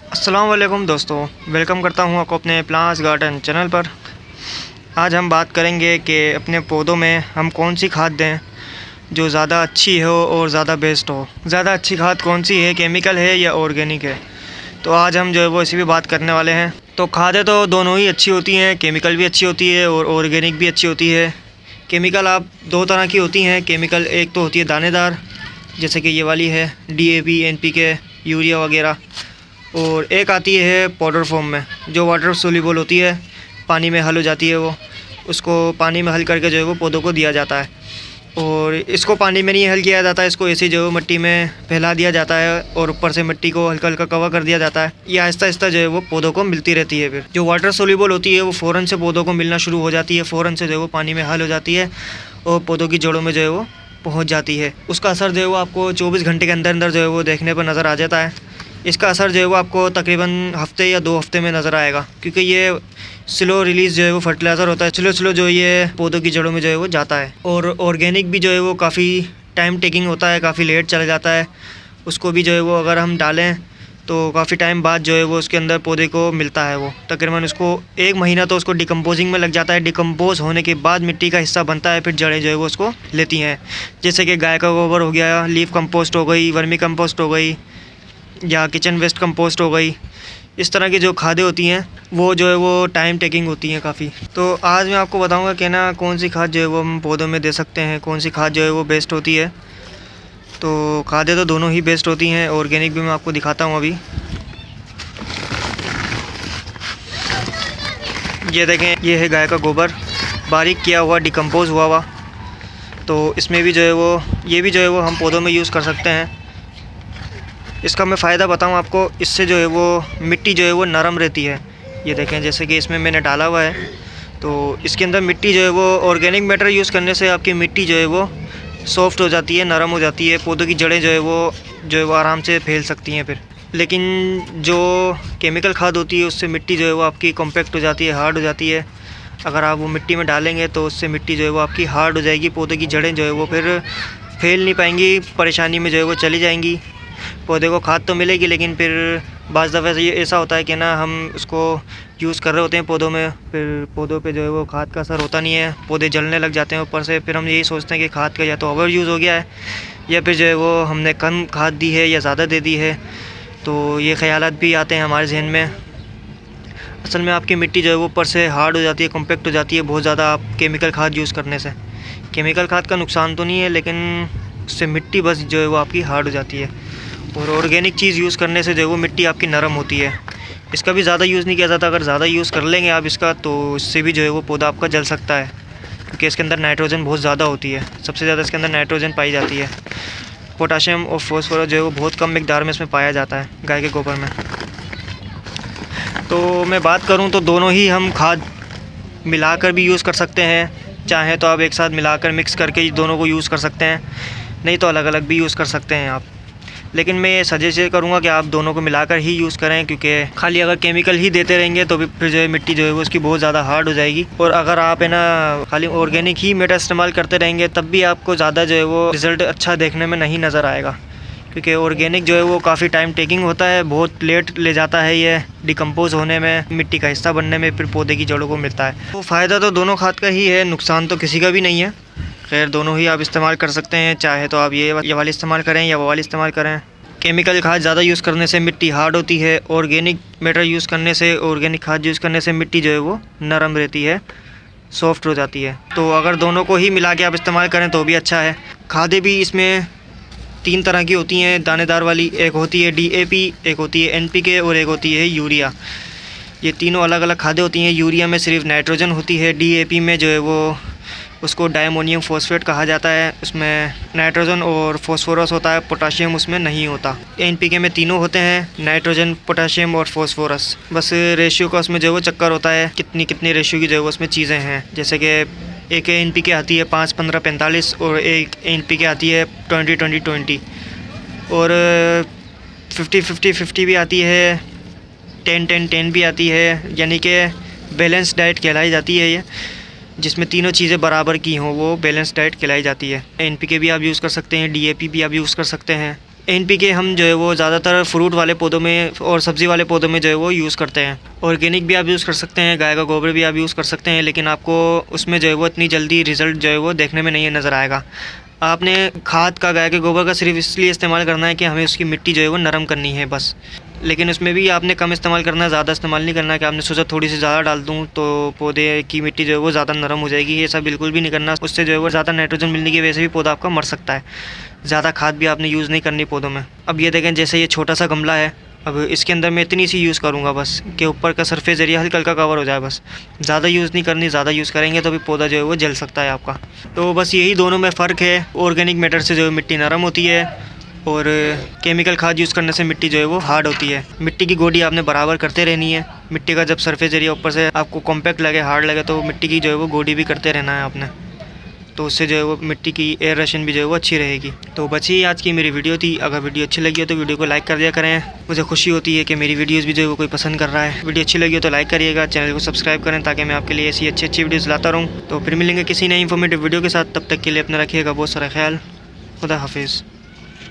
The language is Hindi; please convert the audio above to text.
अस्सलाम वालेकुम दोस्तों, वेलकम करता हूँ आपको अपने प्लांट्स गार्डन चैनल पर। आज हम बात करेंगे कि अपने पौधों में हम कौन सी खाद दें जो ज़्यादा अच्छी हो और ज़्यादा बेस्ट हो। ज़्यादा अच्छी खाद कौन सी है, केमिकल है या ऑर्गेनिक है? तो आज हम जो है वो इसी भी बात करने वाले हैं। तो खादें तो दोनों ही अच्छी होती हैं, केमिकल भी अच्छी होती है और ऑर्गेनिक भी अच्छी होती है। केमिकल आप दो तरह की होती हैं। केमिकल एक तो होती है दानेदार, जैसे कि ये वाली है DAP, NPK, यूरिया वगैरह, और एक आती है पाउडर फॉर्म में जो वाटर सोल्यूबल होती है, पानी में हल हो जाती है। वो उसको पानी में हल करके जो है वो पौधों को दिया जाता है। और इसको पानी में नहीं हल किया जाता है, इसको ऐसे जो है मिट्टी में फैला दिया जाता है और ऊपर से मिट्टी को हल्का हल्का कवर कर दिया जाता है। ये आहिस्ता आहिस्ता जो है वो पौधों को मिलती रहती है। फिर जो वाटर सोल्यूबल होती है वो फ़ौरन से पौधों को मिलना शुरू हो जाती है, फ़ौरन से जो है वो पानी में हल हो जाती है और पौधों की जड़ों में जो है वो पहुँच जाती है। उसका असर जो है वो आपको 24 घंटे के अंदर अंदर जो है वो देखने पर नज़र आ जाता है। इसका असर जो है वो आपको तकरीबन हफ्ते या 2 हफ्ते में नज़र आएगा, क्योंकि ये स्लो रिलीज़ जो है वो फर्टिलाइज़र होता है। स्लो जो ये पौधों की जड़ों में जो है वो जाता है। और ऑर्गेनिक भी जो है वो काफ़ी टाइम टेकिंग होता है, काफ़ी लेट चला जाता है। उसको भी जो है वो अगर हम डालें तो काफ़ी टाइम बाद जो है वो उसके अंदर पौधे को मिलता है। वो तकरीबन उसको 1 महीना तो उसको डिकम्पोजिंग में लग जाता है। डिकम्पोज होने के बाद मिट्टी का हिस्सा बनता है, फिर जड़ें जो है वो उसको लेती हैं। जैसे कि गाय का गोबर हो गया, लीफ कंपोस्ट हो गई, वर्मी कंपोस्ट हो गई या किचन वेस्ट कंपोस्ट हो गई। इस तरह की जो खादें होती हैं वो जो है वो टाइम टेकिंग होती हैं काफ़ी। तो आज मैं आपको बताऊंगा कि ना कौन सी खाद जो है वो हम पौधों में दे सकते हैं, कौन सी खाद जो है वो बेस्ट होती है। तो खादें तो दोनों ही बेस्ट होती हैं, ऑर्गेनिक भी मैं आपको दिखाता हूँ अभी। ये देखें, ये है गाय का गोबर, बारीक किया हुआ, डिकम्पोज हुआ हुआ। तो इसमें भी जो है वो ये भी जो है वो हम पौधों में यूज़ कर सकते हैं। इसका मैं फ़ायदा बताऊं आपको, इससे जो है वो मिट्टी जो है वो नरम रहती है। ये देखें, जैसे कि इसमें मैंने डाला हुआ है, तो इसके अंदर मिट्टी जो है वो ऑर्गेनिक मैटर यूज़ करने से आपकी मिट्टी जो है वो सॉफ्ट हो जाती है, नरम हो जाती है। पौधों की जड़ें जो है वो आराम से फैल सकती हैं फिर। लेकिन जो केमिकल खाद होती है उससे मिट्टी जो है वो आपकी कॉम्पैक्ट हो जाती है, हार्ड हो जाती है। अगर आप वो मिट्टी में डालेंगे तो उससे मिट्टी जो है वो आपकी हार्ड हो जाएगी। पौधे की जड़ें जो है वो फिर फैल नहीं पाएंगी, परेशानी में जो है वो चली जाएंगी। पौधे को खाद तो मिलेगी, लेकिन फिर बाज़ दफ़े ये ऐसा होता है कि ना हम उसको यूज़ कर रहे होते हैं पौधों में, फिर पौधों पे जो है वो खाद का असर होता नहीं है, पौधे जलने लग जाते हैं ऊपर से। फिर हम यही सोचते हैं कि खाद का या तो ओवर यूज़ हो गया है या फिर जो है वो हमने कम खाद दी है या ज़्यादा दे दी है। तो ये ख़यालात भी आते हैं हमारे जहन में। असल में आपकी मिट्टी जो है वो ऊपर से हार्ड हो जाती है, कॉम्पैक्ट हो जाती है बहुत ज़्यादा आप केमिकल खाद यूज़ करने से। केमिकल खाद का नुकसान तो नहीं है, लेकिन उससे मिट्टी बस जो है वो आपकी हार्ड हो जाती है। और ऑर्गेनिक चीज़ यूज़ करने से जो है वो मिट्टी आपकी नरम होती है। इसका भी ज़्यादा यूज़ नहीं किया जाता। अगर ज़्यादा यूज़ कर लेंगे आप इसका तो इससे भी जो है वो पौधा आपका जल सकता है, क्योंकि इसके अंदर नाइट्रोजन बहुत ज़्यादा होती है। सबसे ज़्यादा इसके अंदर नाइट्रोजन पाई जाती है। पोटाशियम और फॉस्फोरस जो है वो बहुत कम मिकदार में इसमें पाया जाता है गाय के गोबर में। तो मैं बात करूँ तो दोनों ही हम खाद मिलाकर भी यूज़ कर सकते हैं। चाहें तो आप एक साथ मिलाकर मिक्स करके दोनों को यूज़ कर सकते हैं, नहीं तो अलग अलग भी यूज़ कर सकते हैं आप। लेकिन मैं ये सजेस्ट करूँगा कि आप दोनों को मिलाकर ही यूज़ करें, क्योंकि खाली अगर केमिकल ही देते रहेंगे तो फिर जो है मिट्टी जो है वो उसकी बहुत ज़्यादा हार्ड हो जाएगी। और अगर आप है ना खाली ऑर्गेनिक ही मेटर इस्तेमाल करते रहेंगे तब भी आपको ज़्यादा जो है वो रिज़ल्ट अच्छा देखने में नहीं नज़र आएगा, क्योंकि ऑर्गेनिक जो है वो काफ़ी टाइम टेकिंग होता है, बहुत लेट ले जाता है ये डिकम्पोज होने में, मिट्टी का हिस्सा बनने में, फिर पौधे की जड़ों को मिलता है। तो फ़ायदा तो दोनों खाद का ही है, नुकसान तो किसी का भी नहीं है। खैर दोनों ही आप इस्तेमाल कर सकते हैं, चाहे तो आप ये वाली इस्तेमाल करें या वो वाली इस्तेमाल करें। केमिकल खाद ज़्यादा यूज़ करने से मिट्टी हार्ड होती है, ऑर्गेनिक मैटर यूज़ करने से, ऑर्गेनिक खाद यूज़ करने से मिट्टी जो है वो नरम रहती है, सॉफ्ट हो जाती है। तो अगर दोनों को ही मिला के आप इस्तेमाल करें तो भी अच्छा है। खादें भी इसमें 3 तरह की होती हैं दानेदार वाली, एक होती है DAP, एक होती है NPK और एक होती है यूरिया। ये तीनों अलग अलग खादें होती हैं। यूरिया में सिर्फ नाइट्रोजन होती है, DAP में जो है वो उसको डायमोनियम फॉस्फेट कहा जाता है, उसमें नाइट्रोजन और फॉस्फोरस होता है, पोटाशियम उसमें नहीं होता। NPK में तीनों होते हैं, नाइट्रोजन, पोटाशियम और फॉस्फोरस। बस रेशियो का उसमें जो है वो चक्कर होता है, कितनी रेशियो की जो है वो उसमें चीज़ें हैं। जैसे कि एक NPK आती है 5, 15, 45 और एक NPK आती है 20, 20, 20 और 50, 50, 50 भी आती है, 10, 10, 10 भी आती है। यानी कि बैलेंस डाइट कहलाई जाती है ये, जिसमें तीनों चीज़ें बराबर की हों, वो बैलेंस डाइट कहलाई जाती है। NPK भी आप यूज़ कर सकते हैं, DAP भी आप यूज़ कर सकते हैं, NPK हम जो है वो ज़्यादातर फ्रूट वाले पौधों में और सब्ज़ी वाले पौधों में जो है वो यूज़ करते हैं। ऑर्गेनिक भी आप यूज़ कर सकते हैं, गाय का गोबर भी आप यूज़ कर सकते हैं, लेकिन आपको उसमें जो है वो इतनी जल्दी रिज़ल्ट जो है वो देखने में नहीं नज़र आएगा। आपने खाद का, गाय के गोबर का सिर्फ इसलिए इस्तेमाल करना है कि हमें उसकी मिट्टी जो है वो नरम करनी है बस। लेकिन उसमें भी आपने कम इस्तेमाल करना है, ज़्यादा इस्तेमाल नहीं करना है कि आपने सोचा थोड़ी सी ज़्यादा डाल दूँ तो पौधे की मिट्टी जो है वो ज़्यादा नरम हो जाएगी। ये सब बिल्कुल भी नहीं करना, उससे जो है वो ज़्यादा नाइट्रोजन मिलने की वजह से भी पौधा आपका मर सकता है। ज़्यादा खाद भी आपने यूज़ नहीं करनी पौधों में। अब ये देखें, जैसे ये छोटा सा गमला है, अब इसके अंदर मैं इतनी सी यूज़ करूँगा बस कि ऊपर का सरफेस एरिया हल्का हल्का कवर हो जाए बस। ज़्यादा यूज़ नहीं करनी, ज़्यादा यूज़ करेंगे तो भी पौधा जो है वो जल सकता है आपका। तो बस यही दोनों में फ़र्क है। ऑर्गेनिक मेथड से जो है मिट्टी नरम होती है और केमिकल खाद यूज़ करने से मिट्टी जो है वो हार्ड होती है। मिट्टी की गोडी आपने बराबर करते रहनी है। मिट्टी का जब सरफेस एरिया ऊपर से आपको कॉम्पैक्ट लगे, हार्ड लगे, तो मिट्टी की जो है वो गोडी भी करते रहना है आपने। तो उससे जो है वो मिट्टी की एयरेशन भी जो है वो अच्छी रहेगी। तो बस यही आज की मेरी वीडियो थी। अगर वीडियो अच्छी लगी हो तो वीडियो को लाइक कर दिया करें। मुझे खुशी होती है कि मेरी वीडियोस भी जो है वो कोई पसंद कर रहा है। वीडियो अच्छी लगी हो तो लाइक करिएगा, चैनल को सब्सक्राइब करें ताकि मैं आपके लिए ऐसी अच्छी वीडियोस लाता रहूँ। तो फिर मिलेंगे किसी नई इन्फॉर्मेटिव वीडियो के साथ। तब तक के लिए अपना रखिएगा बहुत सारा ख्याल। खुदा हाफिज़।